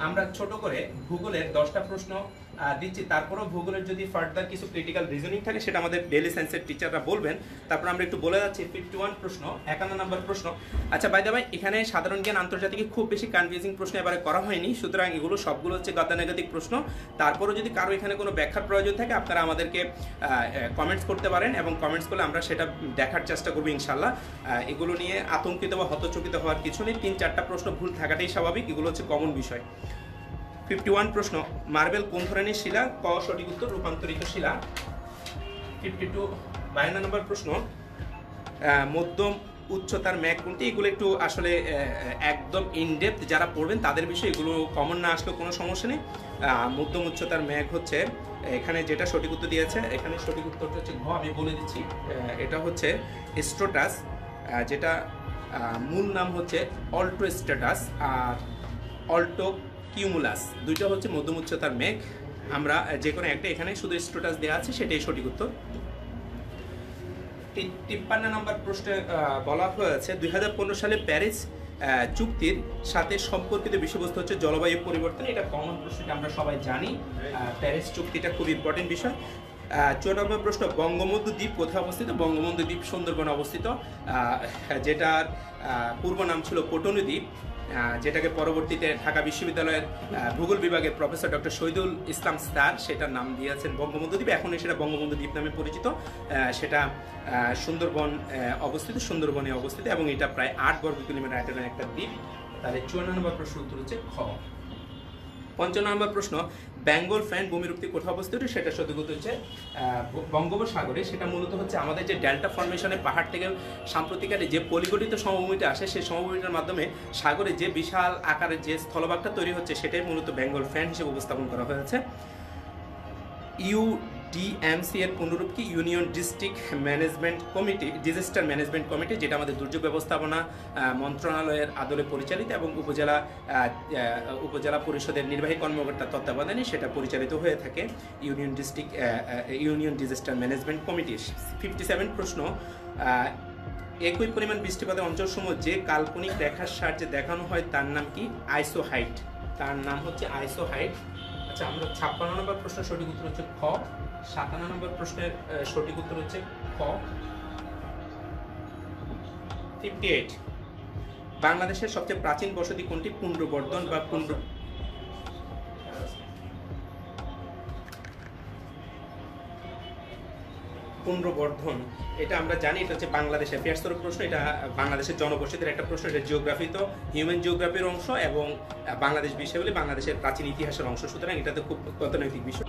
আমরা ছোট করে ভূগোলের 10টা প্রশ্ন দিচ্ছি, তারপরেও ভূগোলের যদি ফার্দার কিছু ক্রিটিক্যাল রিজনিং থাকে সেটা আমাদের ডেইলি সায়েন্সের টিচাররা বলবেন। তারপর আমরা একটু বলে যাচ্ছি 51 প্রশ্ন, 51 নম্বর প্রশ্ন। আচ্ছা বাই দ্য ওয়ে, এখানে সাধারণ জ্ঞান আন্তর্জাতিক খুব বেশি কনফিউজিং প্রশ্ন এবারে করা হয়নি, সুতরাং এগুলো সবগুলো হচ্ছে গতানুগতিক প্রশ্ন। তারপরেও যদি কারো এখানে কোনো ব্যাখ্যার প্রয়োজন থাকে আপনারা আমাদেরকে কমেন্টস করতে পারেন, এবং কমেন্টস করলে আমরা সেটা দেখার চেষ্টা করবো ইনশাল্লাহ। এগুলো নিয়ে আতঙ্কিত বা হতচকিত হওয়ার কিছু নেই, 3-4টা প্রশ্ন ভুল থাকাটাই স্বাভাবিক, এগুলো হচ্ছে কমন বিষয়। 51 প্রশ্ন, মার্বেল কোন ধরনের শিলা? ক সঠিক উত্তর, রূপান্তরিত শিলা। 52 52 নম্বর প্রশ্ন, মধ্যম উচ্চতার ম্যাঘ কোনটি? এগুলো একটু আসলে একদম ইনডেপথ যারা পড়বেন তাদের বিষয়ে, এগুলো কমন না আসলেও কোনো সমস্যা নেই। মধ্যম উচ্চতার ম্যাঘ হচ্ছে এখানে যেটা সঠিক উত্তর দিয়েছে, এখানে সঠিক উত্তরটা হচ্ছে ঘ, আমি বলে দিচ্ছি, এটা হচ্ছে স্ট্রোটাস, যেটা মূল নাম হচ্ছে অল্টো স্ট্যাটাস আর অল্টো কিউমুলাস, দুইটা হচ্ছে মধ্যম উচ্চতার মেঘ। আমরা যে কোনো একটা, এখানে শুধু স্ট্রোটাস দেওয়া আছে, সেটাই সঠিক উত্তর। 53 নম্বর প্রশ্নে বলা হয়েছে 2015 সালে প্যারিস চুক্তির সাথে সম্পর্কিত বিষয়বস্তু হচ্ছে জলবায়ু পরিবর্তন। এটা কমন প্রশ্ন, আমরা সবাই জানি, প্যারিস চুক্তিটা খুব ইম্পর্টেন্ট বিষয়। 54 নম্বর প্রশ্ন, বঙ্গবন্ধু দ্বীপ কোথায় অবস্থিত? বঙ্গবন্ধু দ্বীপ সুন্দরবনে অবস্থিত, যেটার পূর্ব নাম ছিল পটনু দ্বীপ, যেটাকে পরবর্তীতে ঢাকা বিশ্ববিদ্যালয়ের ভূগোল বিভাগের professor doctor Shahidul Islam sir সেটার নাম দিয়েছেন বঙ্গবন্ধু দ্বীপ, এখন সেটা বঙ্গবন্ধু দ্বীপ নামে পরিচিত। সেটা সুন্দরবনে অবস্থিত এবং এটা প্রায় 8 বর্গ কিলোমিটার আয়তনের একটা দ্বীপ। তাহলে 54 নম্বর প্রশ্ন উত্তর হচ্ছে খ। 55 নম্বর প্রশ্ন, বেঙ্গল ফ্যান ভূমিরূপটি কোথায় অবস্থিত? সেটা সঠিক উত্তর হচ্ছে বঙ্গোপসাগরে। সেটা মূলত হচ্ছে আমাদের যে ডেল্টা ফর্মেশনে পাহাড় থেকে সাম্প্রতিককালে যে পলিগঠিত সমভূমিটা আসে, সেই সমভূমিটার মাধ্যমে সাগরে যে বিশাল আকারের যে স্থলভাগটা তৈরি হচ্ছে সেটাই মূলত বেঙ্গল ফ্যান হিসেবে উপস্থাপন করা হয়েছে। ইউডিএমসি এর পুনরূপ কি? Union district management committee, disaster management committee, যেটা আমাদের দুর্যোগ ব্যবস্থাপনা মন্ত্রণালয়ের আদলে পরিচালিত এবং উপজেলা পরিষদের নির্বাহী কর্মকর্তার তত্ত্বাবধানে সেটা পরিচালিত হয়ে থাকে, ইউনিয়ন ডিজাস্টার ম্যানেজমেন্ট কমিটি। 57 প্রশ্ন, একই পরিমাণ বৃষ্টিপাতের অঞ্চলসমূহ যে কাল্পনিক রেখার সাহায্যে দেখানো হয় তার নাম কি? আইসোহাইট, তার নাম হচ্ছে আইসোহাইট। আচ্ছা, আমরা 56 নম্বর প্রশ্নের সঠিক উত্তর হচ্ছে খ। 57 নম্বর প্রশ্নের সঠিক উত্তর হচ্ছে খ। 58, বাংলাদেশের সবচেয়ে প্রাচীন বসতি কোনটি? পুন্ড্রবর্ধন বা পুন্ড্রবর্ধন, এটা আমরা জানি, এটা হচ্ছে বাংলাদেশ অ্যাফেয়ার্সের প্রশ্ন, এটা বাংলাদেশের জনবসতির একটা প্রশ্ন, এটা জিওগ্রাফি, তো হিউম্যান জিওগ্রাফির অংশ এবং বাংলাদেশ বিষয় বলে বাংলাদেশের প্রাচীন ইতিহাসের অংশ, সুতরাং এটাতে খুব গতানৈতিক বিষয়।